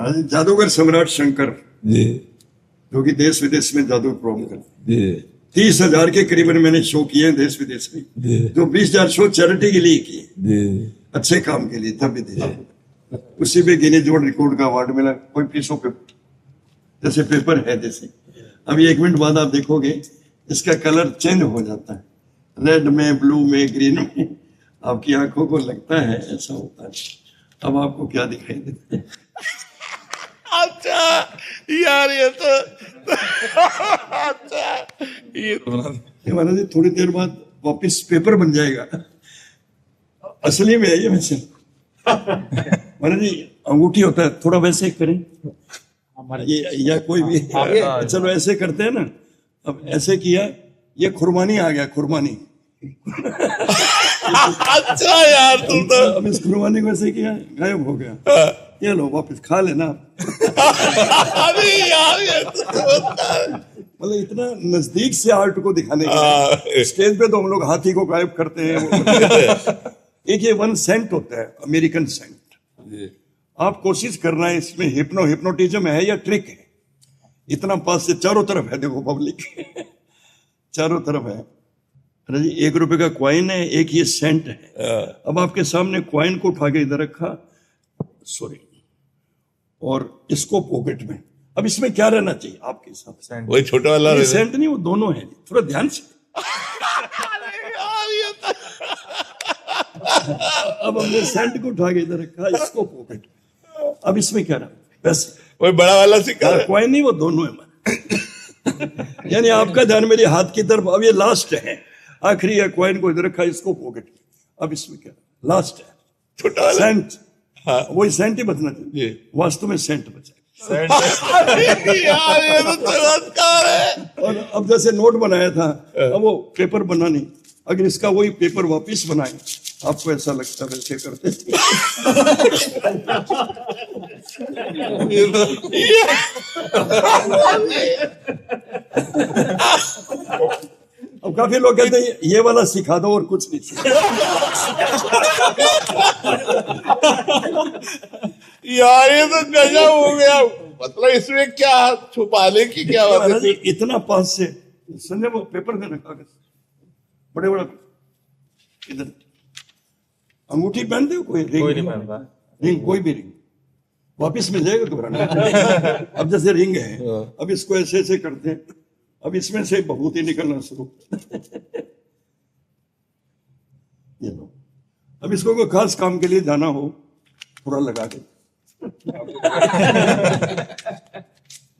महाराज जादूगर सम्राट शंकर जी जो कि देश विदेश में जादू परफॉर्म करते जी 30,000 के करीबन मैंने शो किए हैं देश विदेश में, जी जो 20,000 शो चैरिटी के लिए किए, जी अच्छे काम के लिए, तब विदेश में। उसी पे गिनीज वर्ल्ड रिकॉर्ड का अवार्ड मिला। कोई पीस ऑफ पेपर जैसे पेपर है, जैसे अभी 1 मिनट बाद आप देखोगे इसका कलर चेंज हो जाता है, रेड में, ब्लू में, ग्रीन में। आपकी आंखों को लगता है ऐसा होता है। अब आपको क्या दिखाई देता है? अच्छा यार ये तो अच्छा ये महाराज जी थोड़ी देर बाद वापिस पेपर बन जाएगा, असली में है ये। वैसे महाराज जी अंगूठी होता है, थोड़ा वैसे ही करें ये, या कोई भी चलो ऐसे करते हैं ना। अब ऐसे किया, ये खुरमानी आ गया, खुरमानी। अच्छा यार तुम तो अब इस खुरमानी को ऐसे किया, गायब हो गया। ये लो वापिस खा लेना। अरे यार ये तो मतलब इतना नजदीक से आर्ट को दिखाने के लिए स्टेज पे तो हम लोग हाथी को गायब करते हैं। एक ये 1 सेंट होता है, अमेरिकन सेंट। आप कोशिश करना है इसमें हिप्नोटिज्म है या ट्रिक है। इतना पास से चारों तरफ है, देखो पब्लिक चारों तरफ है। अरे जी 1 रुपए का क्वाइन है, एक ये सेंट है। अब आपके सामने क्वाइन को उठा के इधर रखा, सॉरी, और इसको पॉकेट में। अब इसमें क्या रहना चाहिए आपके हिसाब से? वही छोटा वाला ये सेंट नहीं, वो दोनों है, थोड़ा ध्यान से। अब हमने सेंट को उठा के इधर रखा, इसको पॉकेट में। अब इसमें क्या रहा? वैसे वही बड़ा वाला सिक्का क्वाइन नहीं, वो दोनों है। यानी आपका ध्यान मेरे हाथ की तरफ। अब ये लास्ट है, आखिरी है, क्वाइन को इधर रखा, इसको पॉकेट में। अब इसमें क्या लास्ट है? छोटा वाला सेंट। हाँ। वही सेंट ही बचना चाहिए, वास्तव में सेंट बचा। यार ये तो चमत्कार है। और अब जैसे नोट बनाया था, अब वो पेपर बना नहीं। अगर इसका वही पेपर वापिस बनाए, आपको ऐसा लगता है वैसे करते। अब काफी लोग कहते हैं ये वाला सिखा दो और कुछ नहीं सिखा। यार ये तो गजब हो गया। मतलब इसमें क्या छुपाने की क्या बात है? इतना पास से संजय वो पेपर देना, कागज बड़े बड़ा। इधर अंगूठी पहनते हो? कोई नहीं पहनता रिंग, कोई भी रिंग वापिस मिल जाएगा दोबारा। अब जैसे रिंग है, अब इसको ऐसे ऐसे करते हैं, अब इसमें से बहुत ही निकलना शुरू। ये लो, अब इसको कोई खास काम के लिए जाना हो, थोड़ा लगा के।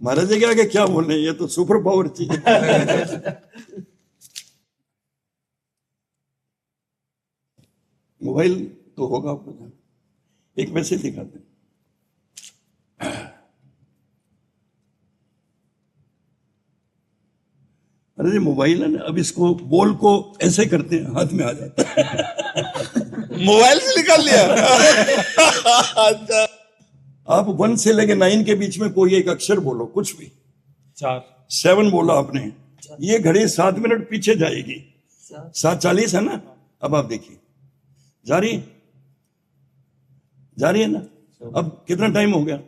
महाराज जी के आगे क्या बोलने, ये तो सुपर पावर चीज है। मोबाइल तो होगा आपको, एक वैसे दिखाते हैं। अरे जी मोबाइल है ना, अब इसको बॉल को ऐसे करते हैं, हाथ में आ जाता है। मोबाइल से निकाल लिया। अच्छा आप 1 से लेके 9 के बीच में कोई एक अक्षर बोलो, कुछ भी। 7 बोला आपने, ये घड़ी 7 मिनट पीछे जाएगी। 7:40 है ना। अब आप देखिए, जा रही है ना। अब कितना टाइम हो गया?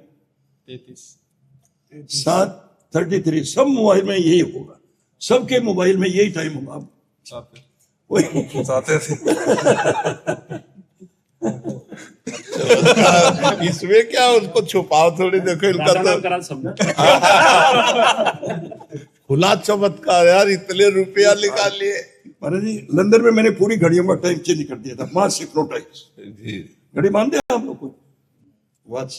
7:33। सब मोबाइल में यही होगा, सबके मोबाइल में यही टाइम होगा। अब इसमें क्या, उसको छुपाओ थोड़ी। देखो इनका तो खुला चमत्कार यार, इतने रुपया निकाल लिए। महाराज जी लंदन में मैंने पूरी घड़ियों का टाइम चेंज कर दिया था, मास हिप्नोटाइज। घड़ी मानते हैं आप लोग को? वॉच।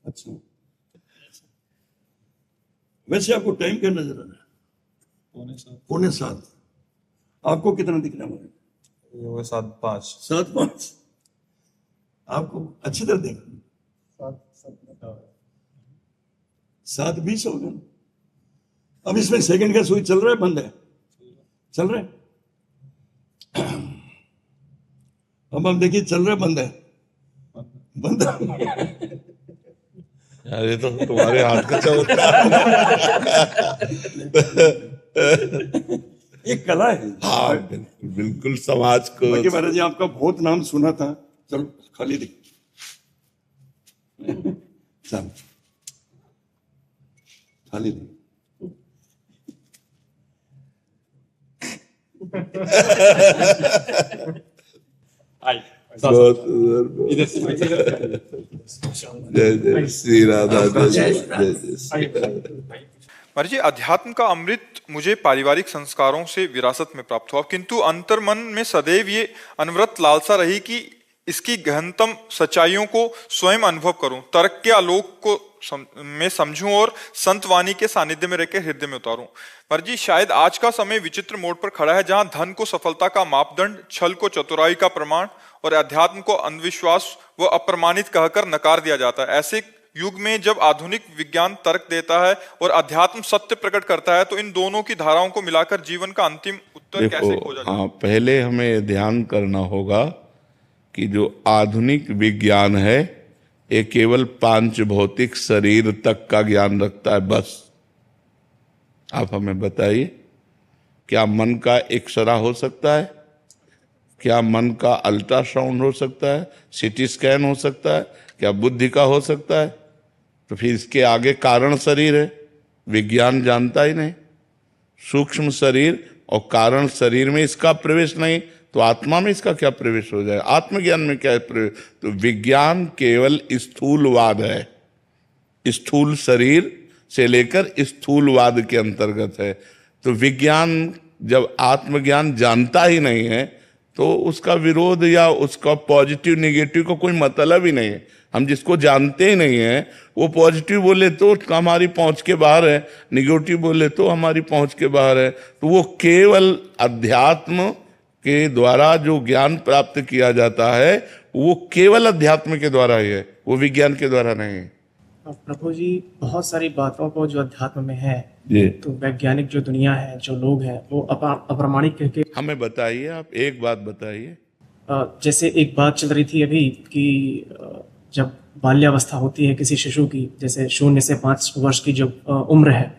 अच्छा, वैसे आपको टाइम क्या नजर आ रहा है? 6:45। आपको कितना दिख रहा है? 7:05। 7:05। आपको अच्छी तरह देखना। 7:20 हो गया। अब इसमें सेकंड का सुई चल रहा है, बंद है? चल रहा है। अब हम देखिए, चल रहा है, बंद है? बंद है। यार ये तो तुम्हारे हाथ का चमत्कार। एक कला है। हाँ बिल्कुल बिल्कुल, समाज को। बाकी महाराज जी आपका बहुत नाम सुना था। चलो खाली दिख, सब खाली नहीं। जय जय श्री राधा, जय जय जय श्री राधा। महाराज जी, अध्यात्म का अमृत मुझे पारिवारिक संस्कारों से विरासत में प्राप्त हुआ, किंतु अंतर्मन में सदैव ये अनवरत लालसा रही कि इसकी गहनतम सच्चाइयों को स्वयं अनुभव करूं, तर्क के आलोक को मैं समझूं और संत वाणी के सानिध्य में रहकर हृदय में उतारूं। महाराज जी, शायद आज का समय विचित्र मोड़ पर खड़ा है, जहां धन को सफलता का मापदंड, छल को चतुराई का प्रमाण और अध्यात्म को अंधविश्वास व अप्रमाणित कहकर नकार दिया जाता है। ऐसे युग में जब आधुनिक विज्ञान तर्क देता है और अध्यात्म सत्य प्रकट करता है, तो इन दोनों की धाराओं को मिलाकर जीवन का अंतिम उत्तर कैसे खोजा जाए? हाँ, पहले हमें ध्यान करना होगा कि जो आधुनिक विज्ञान है ये केवल 5 भौतिक शरीर तक का ज्ञान रखता है, बस। आप हमें बताइए, क्या मन का एक्सरा हो सकता है? क्या मन का अल्ट्रासाउंड हो सकता है? सीटी स्कैन हो सकता है? क्या बुद्धि का हो सकता है? तो फिर इसके आगे कारण शरीर है, विज्ञान जानता ही नहीं। सूक्ष्म शरीर और कारण शरीर में इसका प्रवेश नहीं, तो आत्मा में इसका क्या प्रवेश हो जाए? आत्मज्ञान में क्या प्रवेश? तो विज्ञान केवल स्थूलवाद है, स्थूल शरीर से लेकर स्थूलवाद के अंतर्गत है। तो विज्ञान जब आत्मज्ञान जानता ही नहीं है, तो उसका विरोध या उसका पॉजिटिव निगेटिव का कोई मतलब ही नहीं है। हम जिसको जानते ही नहीं है, वो पॉजिटिव बोले तो हमारी पहुंच के बाहर है, निगेटिव बोले तो हमारी पहुंच के बाहर है। तो वो केवल अध्यात्म के द्वारा जो ज्ञान प्राप्त किया जाता है, वो केवल अध्यात्म के द्वारा ही है, वो विज्ञान के द्वारा नहीं है। प्रभु जी, बहुत सारी बातों को जो अध्यात्म में है, जी, तो वैज्ञानिक जो दुनिया है, जो लोग हैं, वो अप्रामाणिक कह के। हमें बताइए, आप एक बात बताइए। जैसे एक बात चल रही थी अभी कि जब बाल्यावस्था होती है किसी शिशु की, जैसे 0 से 5 वर्ष की जो उम्र है,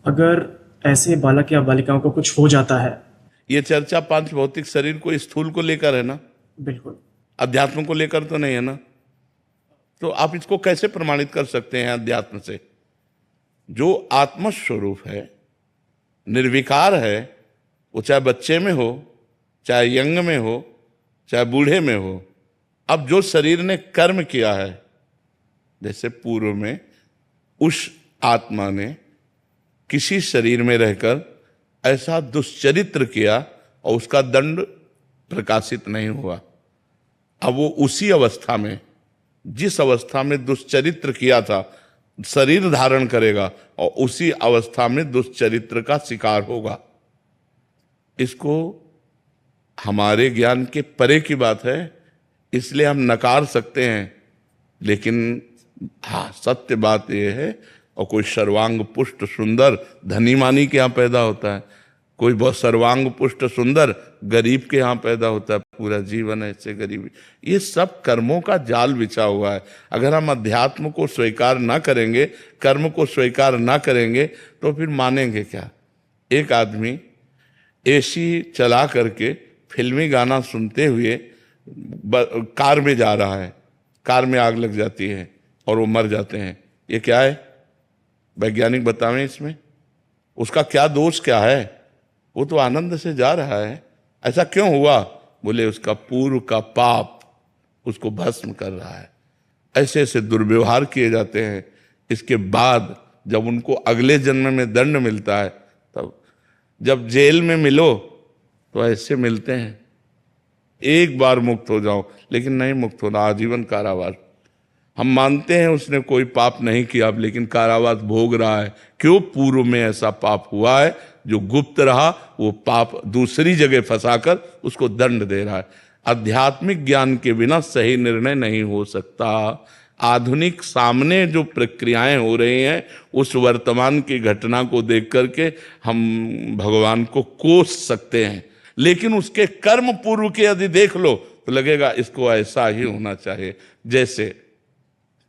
अगर ऐसे बालक या बालिकाओं को कुछ हो जाता है। ये चर्चा 5 भौतिक शरीर को, स्थूल को लेकर है ना? बिल्कुल। अध्यात्म को लेकर तो नहीं है ना? तो आप इसको कैसे प्रमाणित कर सकते हैं अध्यात्म से? जो आत्मस्वरूप है, निर्विकार है, वो चाहे बच्चे में हो, चाहे यंग में हो, चाहे बूढ़े में हो। अब जो शरीर ने कर्म किया है, जैसे पूर्व में उस आत्मा ने किसी शरीर में रहकर ऐसा दुष्चरित्र किया और उसका दंड प्रकाशित नहीं हुआ, अब वो उसी अवस्था में, जिस अवस्था में दुष्चरित्र किया था, शरीर धारण करेगा और उसी अवस्था में दुष्चरित्र का शिकार होगा। इसको हमारे ज्ञान के परे की बात है, इसलिए हम नकार सकते हैं। लेकिन हाँ, सत्य बात यह है, और कोई सर्वांग पुष्ट सुंदर धनी मानी के यहाँ पैदा होता है, कोई बहुत सर्वांग पुष्ट सुंदर गरीब के यहाँ पैदा होता है, पूरा जीवन ऐसे गरीबी। ये सब कर्मों का जाल बिछा हुआ है। अगर हम अध्यात्म को स्वीकार ना करेंगे, कर्म को स्वीकार ना करेंगे, तो फिर मानेंगे क्या? एक आदमी एसी चला करके फिल्मी गाना सुनते हुए कार में जा रहा है, कार में आग लग जाती है और वो मर जाते हैं। ये क्या है? वैज्ञानिक बतावें इसमें उसका क्या दोष क्या है? वो तो आनंद से जा रहा है। ऐसा क्यों हुआ? बोले उसका पूर्व का पाप उसको भस्म कर रहा है। ऐसे ऐसे दुर्व्यवहार किए जाते हैं। इसके बाद जब उनको अगले जन्म में दंड मिलता है, तब जब जेल में मिलो तो ऐसे मिलते हैं, एक बार मुक्त हो जाओ, लेकिन नहीं मुक्त होना, आजीवन कारावास। हम मानते हैं उसने कोई पाप नहीं किया, लेकिन कारावास भोग रहा है। क्यों? पूर्व में ऐसा पाप हुआ है, जो गुप्त रहा, वो पाप दूसरी जगह फंसाकर उसको दंड दे रहा है। आध्यात्मिक ज्ञान के बिना सही निर्णय नहीं हो सकता। आधुनिक सामने जो प्रक्रियाएं हो रही हैं, उस वर्तमान की घटना को देख करके हम भगवान को कोस सकते हैं, लेकिन उसके कर्म पूर्व के यदि देख लो तो लगेगा इसको ऐसा ही होना चाहिए। जैसे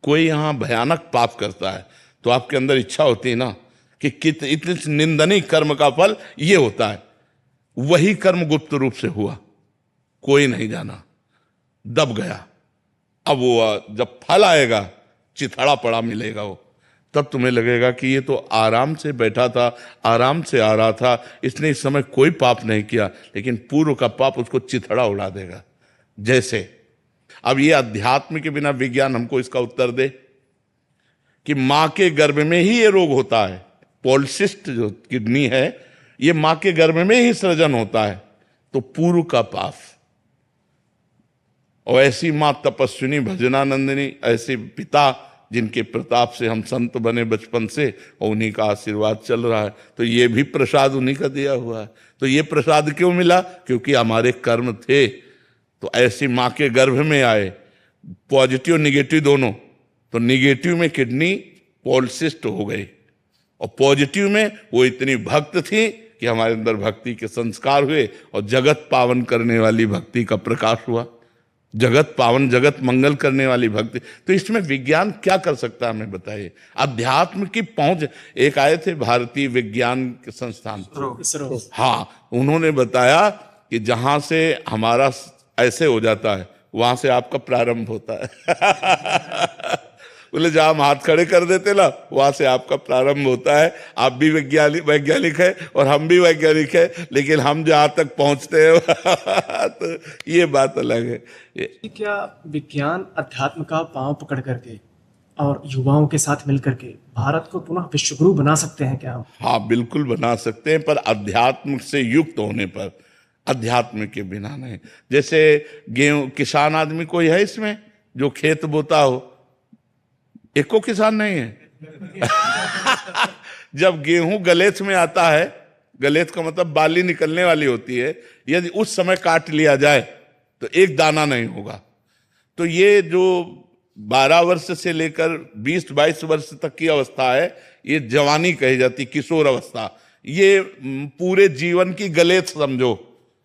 कोई यहां भयानक पाप करता है, तो आपके अंदर इच्छा होती है ना कि इतने निंदनीय कर्म का फल ये होता है। वही कर्म गुप्त रूप से हुआ, कोई नहीं जाना, दब गया। अब वो जब फल आएगा चिथड़ा पड़ा मिलेगा वो, तब तुम्हें लगेगा कि ये तो आराम से बैठा था, आराम से आ रहा था, इसने इस समय कोई पाप नहीं किया, लेकिन पूर्व का पाप उसको चिथड़ा उड़ा देगा। जैसे अब ये अध्यात्म के बिना विज्ञान हमको इसका उत्तर दे कि मां के गर्भ में ही ये रोग होता है। पॉलिसिस्ट जो किडनी है, ये मां के गर्भ में ही सृजन होता है, तो पूर्व का पाप। और ऐसी मां तपस्विनी भजनानंदिनी, ऐसे पिता जिनके प्रताप से हम संत बने बचपन से, और उन्हीं का आशीर्वाद चल रहा है, तो ये भी प्रसाद उन्हीं का दिया हुआ है। तो ये प्रसाद क्यों मिला? क्योंकि हमारे कर्म थे। तो ऐसी मां के गर्भ में आए, पॉजिटिव निगेटिव दोनों, तो निगेटिव में किडनी पॉलिसिस्ट हो गई, और पॉजिटिव में वो इतनी भक्त थी कि हमारे अंदर भक्ति के संस्कार हुए, और जगत पावन करने वाली भक्ति का प्रकाश हुआ। जगत पावन, जगत मंगल करने वाली भक्ति। तो इसमें विज्ञान क्या कर सकता है, हमें बताइए। अध्यात्म की पहुंच, एक आए थे भारतीय विज्ञान के संस्थान, इसरो। हाँ, उन्होंने बताया कि जहां से हमारा ऐसे हो जाता है, वहां से आपका प्रारंभ होता है। बोले जहां हम हाथ खड़े कर देते ना, वहां से आपका प्रारंभ होता है। आप भी वैज्ञानिक है और हम भी वैज्ञानिक है, लेकिन हम जहां तक पहुंचते हैं तो ये बात अलग है। क्या विज्ञान अध्यात्म का पांव पकड़ करके और युवाओं के साथ मिलकर के भारत को पुनः विश्वगुरु बना सकते हैं क्या हम? हाँ, बिल्कुल बना सकते हैं, पर अध्यात्म से युक्त होने पर, अध्यात्म के बिना नहीं। जैसे गेहूं, किसान आदमी कोई है इसमें जो खेत बोता हो? एको किसान नहीं है। जब गेहूं गलेथ में आता है, गलेथ का मतलब बाली निकलने वाली होती है, यदि उस समय काट लिया जाए तो एक दाना नहीं होगा। तो ये जो 12 वर्ष से लेकर 20-22 वर्ष तक की अवस्था है, ये जवानी कही जाती, किशोर अवस्था। ये पूरे जीवन की गलेथ समझो।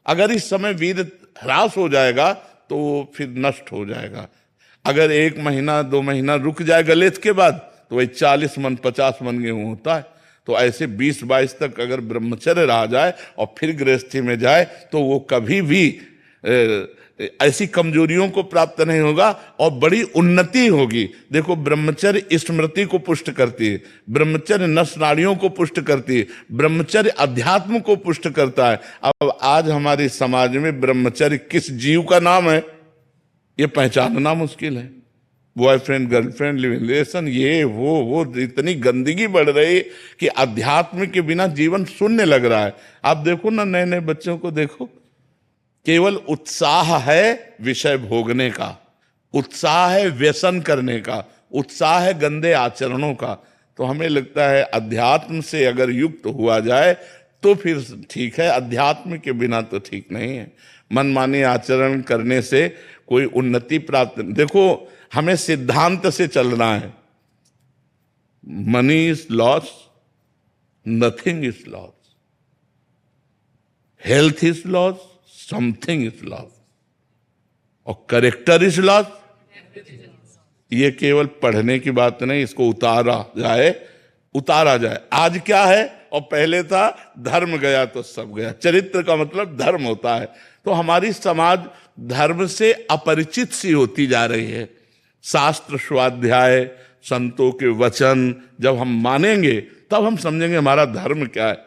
अगर इस समय वीर्य ह्रास हो जाएगा तो फिर नष्ट हो जाएगा। अगर 1 महीना 2 महीना रुक जाए गलेथ के बाद, तो वही 40 मन 50 मन गेहूं होता है। तो ऐसे 20-22 तक अगर ब्रह्मचर्य रहा जाए और फिर गृहस्थी में जाए, तो वो कभी भी ऐसी कमजोरियों को प्राप्त नहीं होगा और बड़ी उन्नति होगी। देखो, ब्रह्मचर्य स्मृति को पुष्ट करती है, ब्रह्मचर्य नस नाड़ियों को पुष्ट करती है, ब्रह्मचर्य अध्यात्म को पुष्ट करता है। अब आज हमारे समाज में ब्रह्मचर्य किस जीव का नाम है, ये पहचानना मुश्किल है। बॉयफ्रेंड, गर्लफ्रेंड, लिविंग रिलेशन, ये वो इतनी गंदगी बढ़ रही है कि अध्यात्म के बिना जीवन शून्य लग रहा है। आप देखो ना, नए नए बच्चों को देखो, केवल उत्साह है विषय भोगने का, उत्साह है व्यसन करने का, उत्साह है गंदे आचरणों का। तो हमें लगता है अध्यात्म से अगर युक्त हुआ जाए तो फिर ठीक है, अध्यात्म के बिना तो ठीक नहीं है। मनमानी आचरण करने से कोई उन्नति प्राप्त नहीं। देखो, हमें सिद्धांत से चलना है। Money is loss, nothing is loss, health is loss, something is loss, और करेक्टर इज लॉस। ये केवल पढ़ने की बात नहीं, इसको उतारा जाए। आज क्या है और पहले था, धर्म गया तो सब गया। चरित्र का मतलब धर्म होता है। तो हमारी समाज धर्म से अपरिचित सी होती जा रही है। शास्त्र स्वाध्याय, संतों के वचन जब हम मानेंगे, तब हम समझेंगे हमारा धर्म क्या है।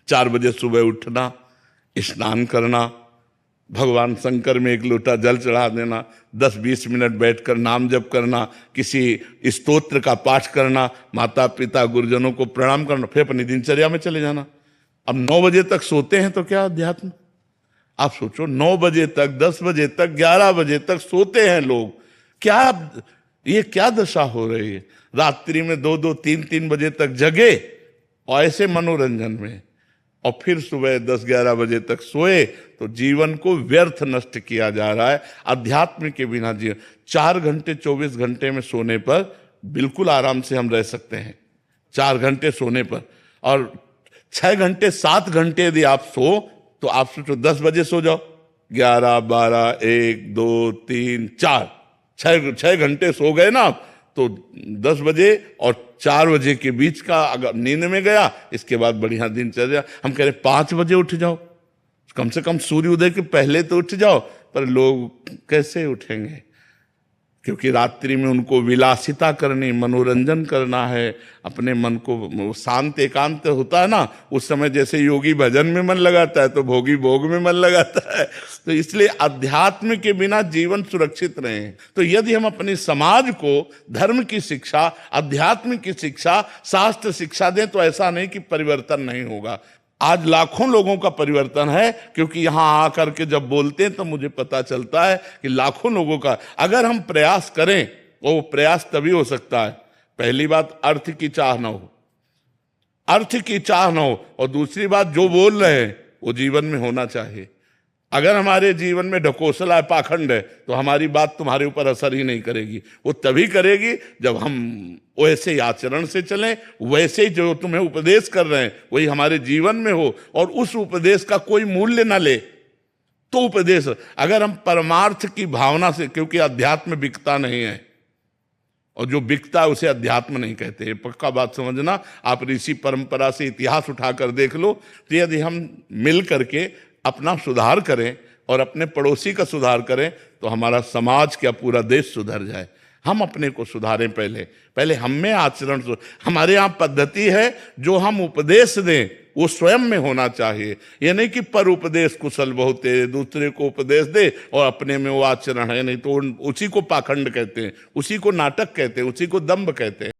4 बजे सुबह उठना, स्नान करना, भगवान शंकर में 1 लोटा जल चढ़ा देना, 10-20 मिनट बैठकर नाम जप करना, किसी स्तोत्र का पाठ करना, माता पिता गुरुजनों को प्रणाम करना, फिर अपनी दिनचर्या में चले जाना। अब 9 बजे तक सोते हैं तो क्या अध्यात्म? आप सोचो, 9 बजे तक, 10 बजे तक, 11 बजे तक सोते हैं लोग। ये क्या दशा हो रही है? रात्रि में 2-2, 3-3 बजे तक जगे और ऐसे मनोरंजन में, और फिर सुबह 10-11 बजे तक सोए, तो जीवन को व्यर्थ नष्ट किया जा रहा है। अध्यात्म के बिना जीवन, 4 घंटे 24 घंटे में सोने पर बिल्कुल आराम से हम रह सकते हैं, 4 घंटे सोने पर। और 6 घंटे 7 घंटे यदि आप सो, तो आप सोचो 10 बजे सो जाओ, 11, 12, 1, 2, 3, 4, 6 घंटे सो गए ना आप, तो 10 बजे और 4 बजे के बीच का अगर नींद में गया, इसके बाद बढ़िया दिनचर्या। हम कह रहे 5 बजे उठ जाओ, कम से कम सूर्योदय के पहले तो उठ जाओ, पर लोग कैसे उठेंगे? क्योंकि रात्रि में उनको विलासिता करनी, मनोरंजन करना है, अपने मन को शांत एकांत होता है ना, उस समय जैसे योगी भजन में मन लगाता है तो भोगी भोग में मन लगाता है। तो इसलिए अध्यात्म के बिना जीवन सुरक्षित रहे। तो यदि हम अपने समाज को धर्म की शिक्षा, अध्यात्म की शिक्षा, शास्त्र शिक्षा दें तो ऐसा नहीं कि परिवर्तन नहीं होगा। आज लाखों लोगों का परिवर्तन है, क्योंकि यहां आकर के जब बोलते हैं तो मुझे पता चलता है कि लाखों लोगों का, अगर हम प्रयास करें वो प्रयास तभी हो सकता है। पहली बात, अर्थ की चाह ना हो, अर्थ की चाह ना हो, और दूसरी बात, जो बोल रहे हैं वो जीवन में होना चाहिए। अगर हमारे जीवन में ढकोसला है, पाखंड है, तो हमारी बात तुम्हारे ऊपर असर ही नहीं करेगी। वो तभी करेगी जब हम वैसे ही आचरण से चलें, वैसे ही जो तुम्हें उपदेश कर रहे हैं वही हमारे जीवन में हो, और उस उपदेश का कोई मूल्य ना ले तो उपदेश। अगर हम परमार्थ की भावना से, क्योंकि अध्यात्म बिकता नहीं है, और जो बिकता है उसे अध्यात्म नहीं कहते, ये पक्का बात समझना। आप ऋषि परंपरा से इतिहास उठाकर देख लो, तो यदि हम मिल करके अपना सुधार करें और अपने पड़ोसी का सुधार करें तो हमारा समाज, क्या पूरा देश सुधर जाए। हम अपने को सुधारें, पहले हम में आचरण। हमारे यहाँ पद्धति है, जो हम उपदेश दें वो स्वयं में होना चाहिए। ये नहीं कि पर उपदेश कुशल बहुते, दूसरे को उपदेश दे और अपने में वो आचरण है नहीं, तो उसी को पाखंड कहते हैं, उसी को नाटक कहते हैं, उसी को दंभ कहते हैं।